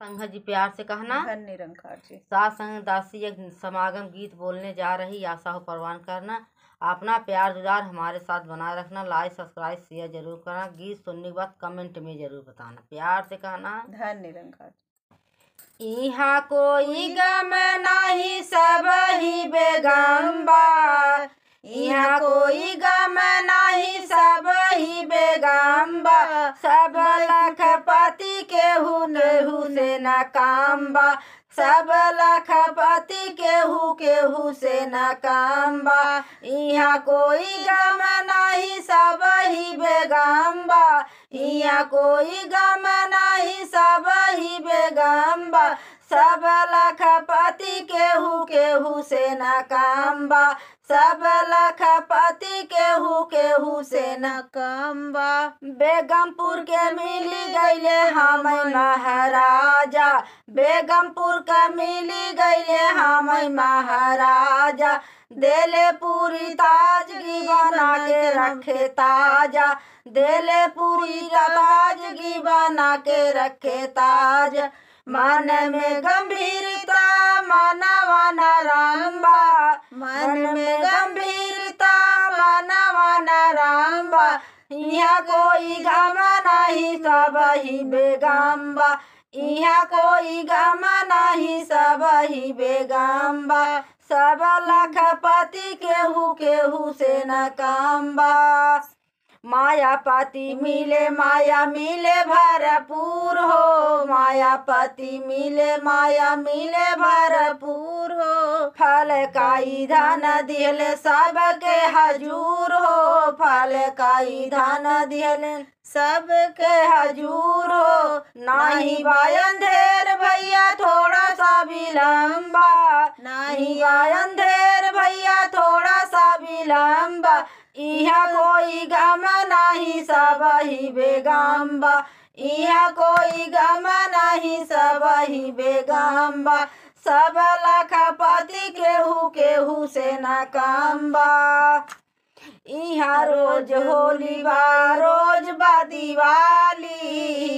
संघत जी प्यार से कहना। धन निरंकार जी। सात संग दासी एक समागम गीत बोलने जा रही, आशा हो परवान करना। अपना प्यार दुलार हमारे साथ बनाए रखना। लाइक सब्सक्राइब शेयर जरूर करना। गीत सुनने के बाद कमेंट में जरूर बताना। प्यार से कहना। धन निरंकार। इहाँ कोई गम नहीं सब ही बेगम्बा, इहाँ कोई गम नहीं सब ही बेगम्बा। सब लखपति केहू केहू से न कामबा, सब लखपति केहू केहू से न कामबा। इहाँ कोई गम नहीं सब ही बेगम्बा, इहाँ कोई गम नहीं सब ही बेगम्बा। सब लखपति केहू केहू से न कामबा, सब लखपति केहू केहू से न कामबा। बेगमपुर के मिली गईले हम महाराजा, बेगमपुर के मिली गईले हम महाराजा। देले पूरी ताजगी बना के रखे ताजा, देले पूरी ताजगी बना के रखे ताज। मन में गंभीरता मनवा नरम्बा, मन में गंभीरता मनवा नरम्बा। यहाँ कोई गम नहीं सब ही बेगम्बा, यहाँ कोई गम नहीं सब ही बेगम्बा। सब लखपति केहू केहू से न कामबा। मायापति मिले माया मिले भरपूर हो, मायापति मिले माया मिले भरपूर हो। फल काई धन दिहले सबके हजूर हो, फल काई धन दिहले सबके हजूर हो। नाही बा अंधेर भैया थोड़ा सा विलम्बा, नाही बा अंधेर भैया थोड़ा सा विलम्बा। इहाँ कोई गम नहीं सब ही बेगम्बा, इहाँ कोई गम नहीं सब ही बेगम्बा। सब लखपति केहू केहू से न कामबा। इहाँ रोज होली बा रोज बा दिवाली,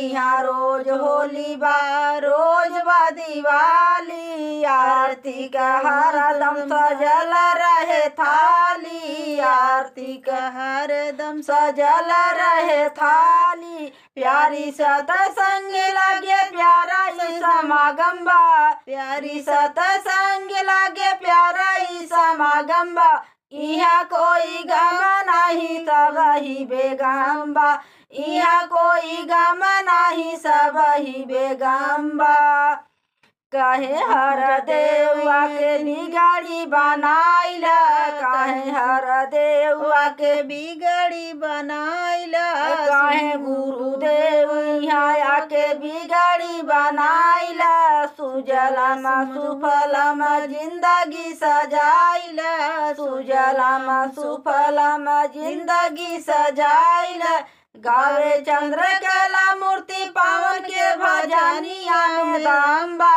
इहाँ रोज होली बा रोज बा दिवाली। आरती का हरदम सजल रहे थाली, आरती का हरदम सजल रहे थाली। प्यारी सतसंग लगे प्यारा ई समागम बा, प्यारी सतसंग लगे प्यारा ई समागम बा। इहाँ कोई गम नहीं सब ही बेगम्बा, इहाँ कोई गम नहीं सब ही बेगम्बा। कहे हर देवा के बिगड़ी बनाइला, कहे हर देवा के बिगड़ी बनाइला। कहे गुरुदेव यहाँ आके बिगड़ी बनाइला। सुजलम सुफलम जिंदगी सजाइला, सुजलम सुफलम जिंदगी सजाइला। गावे चंद्रकला मूर्ति पावन के भजनिया में दाम्बा,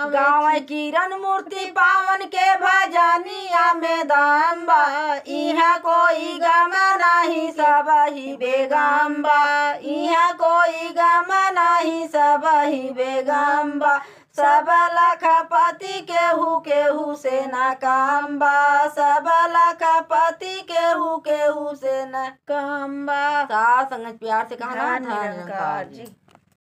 गावे किरण मूर्ति पावन के भजनिया में दाम्बा। इहाँ कोई गम नहीं सब ही बेगम्बा, इहाँ कोई गम नहीं सब ही बेगम्बा। सब लखपति केहू केहू से न कामबा, सब लखपति केहू केहू से न कामबा। साथ संगत प्यार से कहना। धन निरंकार जी।